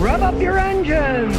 Rev up your engines!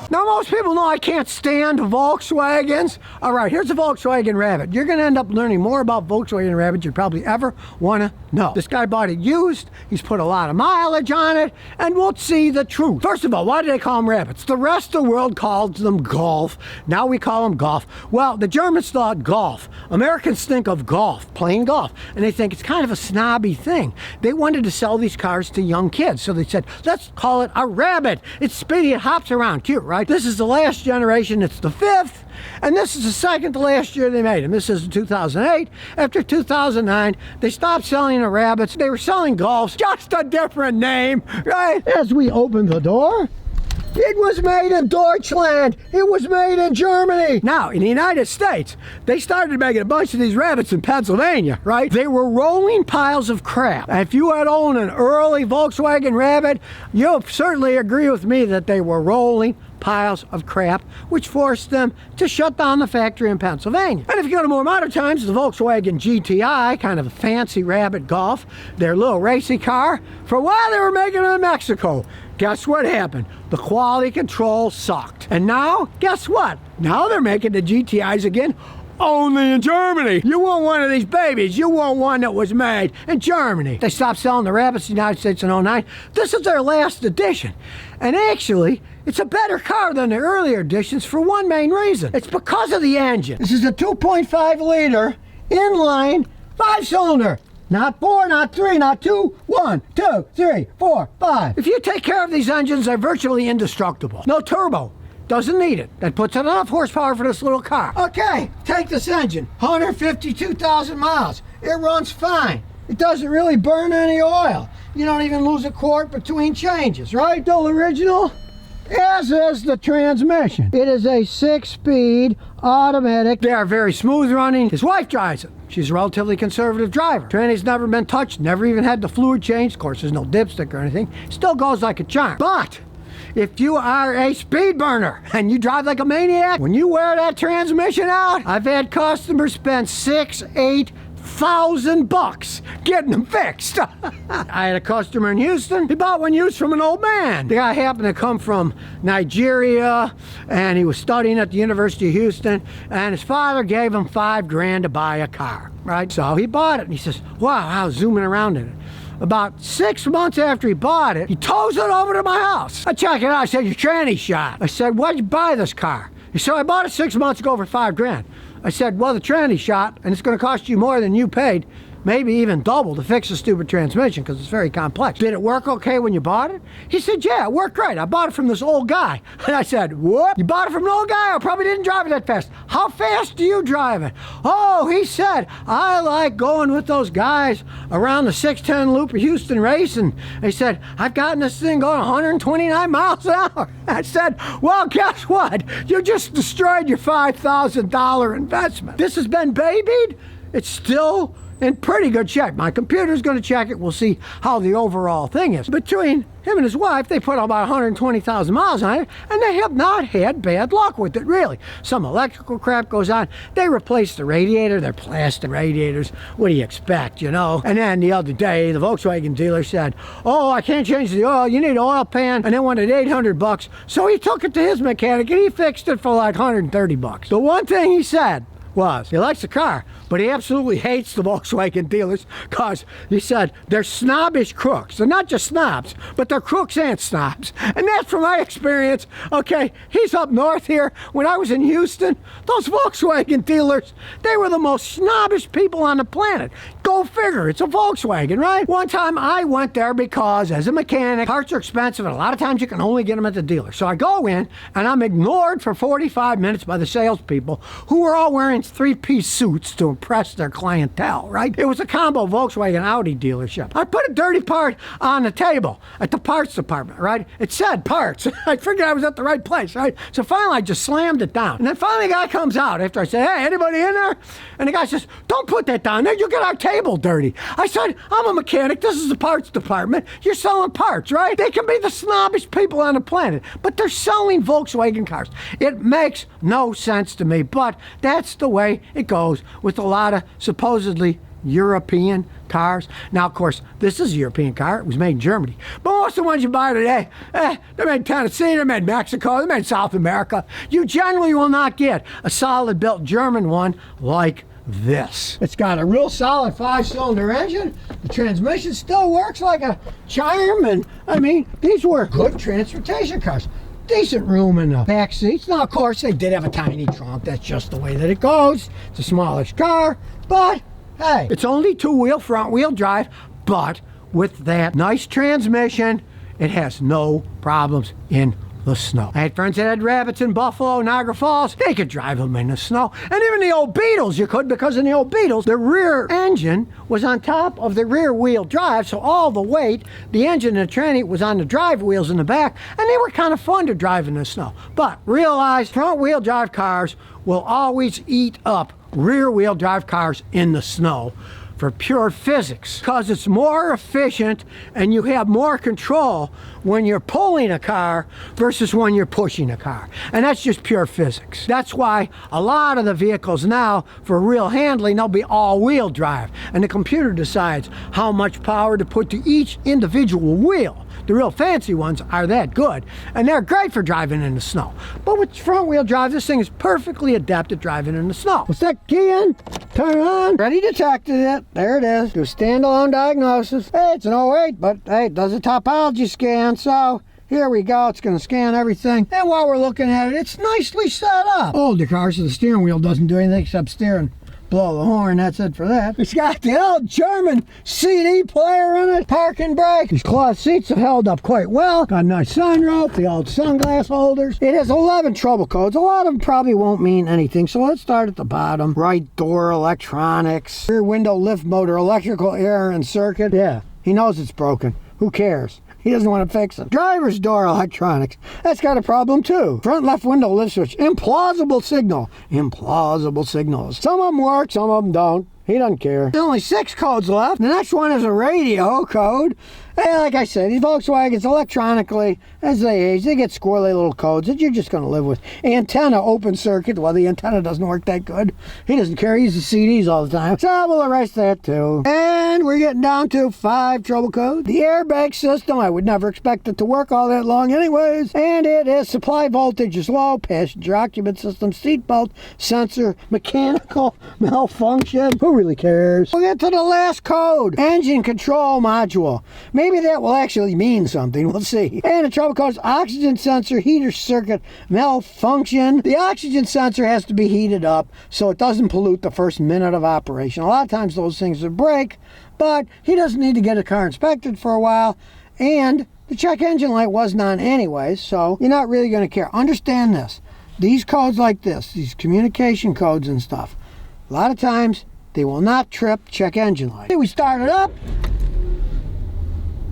Now, most people know I can't stand Volkswagens. All right, here's a Volkswagen Rabbit. You're going to end up learning more about Volkswagen Rabbit you probably ever want to know. This guy bought it used. He's put a lot of mileage on it, and we'll see the truth. First of all, why do they call them Rabbits? The rest of the world calls them Golf. Now we call them Golf. Well, the Germans thought Golf. Americans think of Golf, playing golf, and they think it's kind of a snobby thing. They wanted to sell these cars to young kids, so they said, let's call it a Rabbit. It's speedy, it hops around, cute, right? This is the last generation, it's the fifth, and this is the second to last year they made them. This is 2008. After 2009, they stopped selling the Rabbits. They were selling Golfs, just a different name, right? As we open the door, it was made in Deutschland. It was made in Germany. Now, in the United States, they started making a bunch of these Rabbits in Pennsylvania, right? They were rolling piles of crap. If you had owned an early Volkswagen Rabbit, you'll certainly agree with me that they were rolling piles of crap, which forced them to shut down the factory in Pennsylvania. And if you go to more modern times, the Volkswagen GTI, kind of a fancy Rabbit Golf, their little racy car, for a while they were making it in Mexico. Guess what happened? The quality control sucked. And now, guess what? Now they're making the GTIs again, only in Germany. You want one of these babies. You want one that was made in Germany. They stopped selling the Rabbits in the United States in 2009. This is their last edition. And actually, it's a better car than the earlier editions for one main reason. It's because of the engine. This is a 2.5 liter inline 5-cylinder. Not 4, not 3, not 2, 1, 2, 3, 4, 5. If you take care of these engines, they're virtually indestructible. No turbo. Doesn't need it. That puts out enough horsepower for this little car. Okay, take this engine. 152,000 miles. It runs fine. It doesn't really burn any oil. You don't even lose a quart between changes, right? Still original, as is the transmission. It is a 6-speed automatic. They are very smooth running. His wife drives it. She's a relatively conservative driver. Tranny's never been touched, never even had the fluid changed. Of course, there's no dipstick or anything. Still goes like a charm. But if you are a speed burner and you drive like a maniac, when you wear that transmission out, I've had customers spend $6,000-8,000 getting them fixed. I had a customer in Houston. He bought one used from an old man. The guy happened to come from Nigeria, and he was studying at the University of Houston, and his father gave him $5,000 to buy a car, right? So he bought it, and he says, wow, I was zooming around in it. About 6 months after he bought it, he tows it over to my house. I check it out. I said, your tranny shot. I said, why'd you buy this car? He said, I bought it 6 months ago for $5,000. I said, well, the tranny shot, and it's going to cost you more than you paid, maybe even double, to fix the stupid transmission because it's very complex. Did it work okay when you bought it? He said, yeah, it worked great. I bought it from this old guy. And I said, what? You bought it from an old guy? I probably didn't drive it that fast. How fast do you drive it? Oh, he said, I like going with those guys around the 610 loop of Houston racing. He said, I've gotten this thing going 129 miles an hour. I said, well, guess what? You just destroyed your $5,000 investment. This has been babied. It's still in pretty good shape. My computer's going to check it. We'll see how the overall thing is. Between him and his wife, they put about 120,000 miles on it, and they have not had bad luck with it, really. Some electrical crap goes on. They replaced the radiator. They're plastic radiators. What do you expect, you know? And then the other day, the Volkswagen dealer said, oh, I can't change the oil. You need an oil pan. And they wanted $800. So he took it to his mechanic, and he fixed it for like $130. The one thing he said was, he likes the car, but he absolutely hates the Volkswagen dealers because he said they're snobbish crooks. They're not just snobs, but they're crooks and snobs. And that's from my experience. Okay, he's up north here. When I was in Houston, those Volkswagen dealers, they were the most snobbish people on the planet. Go figure, it's a Volkswagen, right? One time I went there because as a mechanic, parts are expensive and a lot of times you can only get them at the dealer. So I go in and I'm ignored for 45 minutes by the salespeople who were all wearing 3-piece suits to impress their clientele, right? It was a combo Volkswagen Audi dealership. I put a dirty part on the table at the parts department, right? It said parts. I figured I was at the right place, right? So finally I just slammed it down. And then finally the guy comes out after I say, hey, anybody in there? And the guy says, don't put that down there. You'll get our table dirty. I said, I'm a mechanic. This is the parts department. You're selling parts, right? They can be the snobbish people on the planet, but they're selling Volkswagen cars. It makes no sense to me, but that's the way it goes with a lot of supposedly European cars. Now, of course, this is a European car. It was made in Germany. But most of the ones you buy today, they're made in Tennessee, they're made in Mexico, they're made in South America. You generally will not get a solid built German one like this. It's got a real solid 5-cylinder engine. The transmission still works like a charm, and I mean, these were good transportation cars. Decent room in the back seats. Now, of course, they did have a tiny trunk. That's just the way that it goes. It's a smallish car, but hey, it's only two-wheel, front-wheel drive, but with that nice transmission, it has no problems in the snow. I had friends that had Rabbits in Buffalo, Niagara Falls. They could drive them in the snow. And even the old Beetles you could, because in the old Beetles, the rear engine was on top of the rear wheel drive, so all the weight, the engine and the tranny was on the drive wheels in the back, and they were kind of fun to drive in the snow. But realize front wheel drive cars will always eat up rear wheel drive cars in the snow for pure physics, because it's more efficient and you have more control when you're pulling a car versus when you're pushing a car. And that's just pure physics. That's why a lot of the vehicles now, for real handling, they'll be all-wheel drive, and the computer decides how much power to put to each individual wheel. The real fancy ones are that good, and they're great for driving in the snow. But with front-wheel drive, this thing is perfectly adept at driving in the snow. We'll stick the key in, turn it on, already detected it. There it is. Do a standalone diagnosis. Hey, it's an 08, but hey, it does a topology scan, so here we go. It's going to scan everything. And while we're looking at it, it's nicely set up. Older cars, so the steering wheel doesn't do anything except steer and blow the horn. That's it for that. It's got the old German CD player in it, parking brake. These cloth seats have held up quite well. Got a nice sunroof, the old sunglass holders. It has 11 trouble codes. A lot of them probably won't mean anything, so let's start at the bottom. Right door electronics, rear window lift motor, electrical air and circuit. Yeah, he knows it's broken. Who cares? He doesn't want to fix it. Driver's door electronics. That's got a problem too. Front left window lift switch. Implausible signal. Implausible signals. Some of them work, some of them don't. He doesn't care. There's only 6 codes left. The next one is a radio code. Hey, like I said, these Volkswagens electronically, as they age, they get squirrely little codes that you're just going to live with. Antenna open circuit. Well, the antenna doesn't work that good. He doesn't care. He uses CDs all the time. So we'll erase that too. And we're getting down to 5 trouble codes. The airbag system. I would never expect it to work all that long anyways. And it is supply voltage is low. Passenger occupant system. Seatbelt sensor. Mechanical malfunction. Who really cares? We'll get to the last code. Engine control module. Maybe that will actually mean something. We'll see. And the trouble code is oxygen sensor heater circuit malfunction. The oxygen sensor has to be heated up so it doesn't pollute the first minute of operation. A lot of times those things will break, but he doesn't need to get a car inspected for a while. And the check engine light wasn't on anyways, so you're not really going to care. Understand this. These codes like this, these communication codes and stuff, a lot of times they will not trip check engine light. We start it up.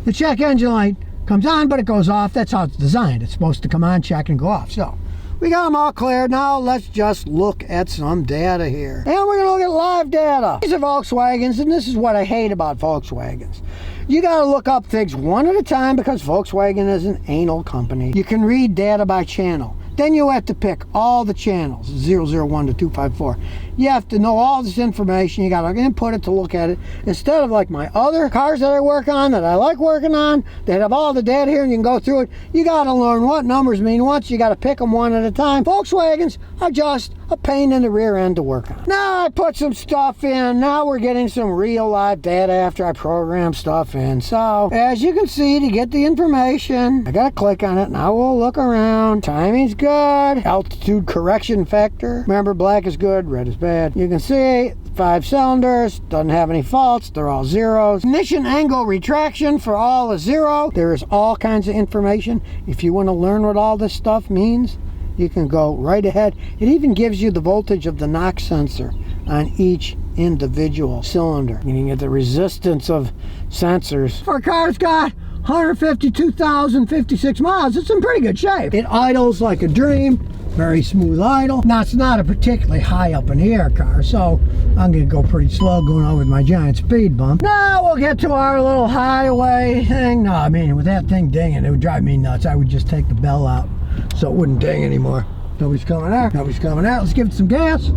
The check engine light comes on, but it goes off. That's how it's designed. It's supposed to come on, check, and go off. So we got them all cleared. Now let's just look at some data here. And we're going to look at live data. These are Volkswagens, and this is what I hate about Volkswagens. You got to look up things one at a time because Volkswagen is an anal company. You can read data by channel. Then you have to pick all the channels, 001 to 254. You have to know all this information. You got to input it to look at it. Instead of like my other cars that I work on, that I like working on, that have all the data here and you can go through it, you got to learn what numbers mean once. You got to pick them one at a time. Volkswagens are just a pain in the rear end to work on. Now I put some stuff in. Now we're getting some real live data after I program stuff in. So as you can see, to get the information, I got to click on it. Now we'll look around. Timing's good. Altitude correction factor. Remember, black is good, red is bad. You can see 5 cylinders, doesn't have any faults, they're all zeros. Ignition angle retraction for all is 0. There is all kinds of information. If you want to learn what all this stuff means, you can go right ahead. It even gives you the voltage of the knock sensor on each individual cylinder. You can get the resistance of sensors. Our car's got 152,056 miles. It's in pretty good shape. It idles like a dream. Very smooth idle. Now, it's not a particularly high up in the air car, so I'm going to go pretty slow going over my giant speed bump. Now we'll get to our little highway thing. No, I mean, with that thing dinging, it would drive me nuts. I would just take the bell out so it wouldn't ding anymore. Nobody's coming out. Nobody's coming out. Let's give it some gas.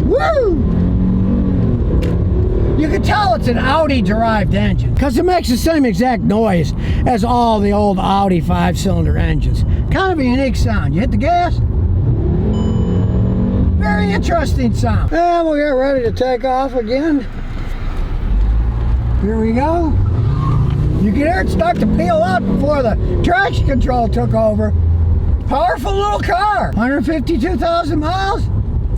Woo! You can tell it's an Audi-derived engine because it makes the same exact noise as all the old Audi 5-cylinder engines. Kind of a unique sound. You hit the gas. Very interesting sound. And we'll get ready to take off again. Here we go. You can hear it start to peel up before the traction control took over. Powerful little car. 152,000 miles.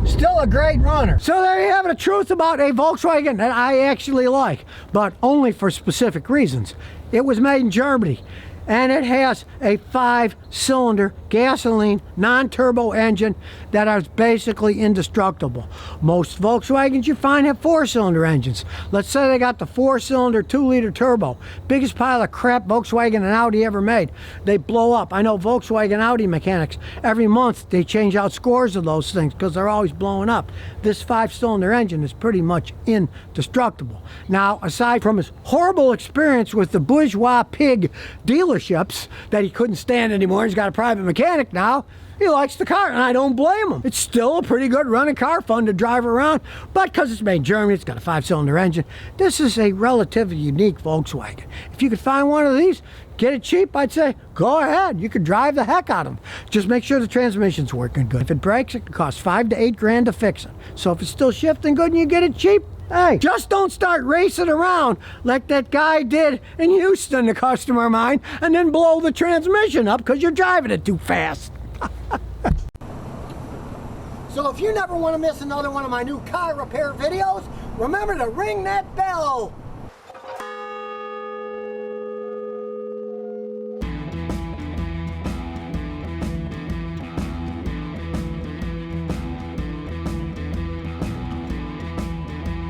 Still a great runner. So there you have it, a truth about a Volkswagen that I actually like, but only for specific reasons. It was made in Germany, and it has a 5-cylinder gasoline non-turbo engine that is basically indestructible. Most Volkswagens you find have 4-cylinder engines. Let's say they got the 4-cylinder 2-liter turbo. Biggest pile of crap Volkswagen and Audi ever made. They blow up. I know Volkswagen Audi mechanics, every month they change out scores of those things because they're always blowing up. This 5-cylinder engine is pretty much indestructible. Now, aside from his horrible experience with the bourgeois pig dealerships that he couldn't stand anymore, he's got a private mechanic now. He likes the car, and I don't blame him. It's still a pretty good running car, fun to drive around, but because it's made in Germany, it's got a 5-cylinder engine. This is a relatively unique Volkswagen. If you could find one of these, get it cheap, I'd say go ahead. You could drive the heck out of them. Just make sure the transmission's working good. If it breaks, it can cost $5 to $8 grand to fix it. So if it's still shifting good and you get it cheap, hey, just don't start racing around like that guy did in Houston, a customer of mine, and then blow the transmission up because you're driving it too fast. So if you never want to miss another one of my new car repair videos, remember to ring that bell.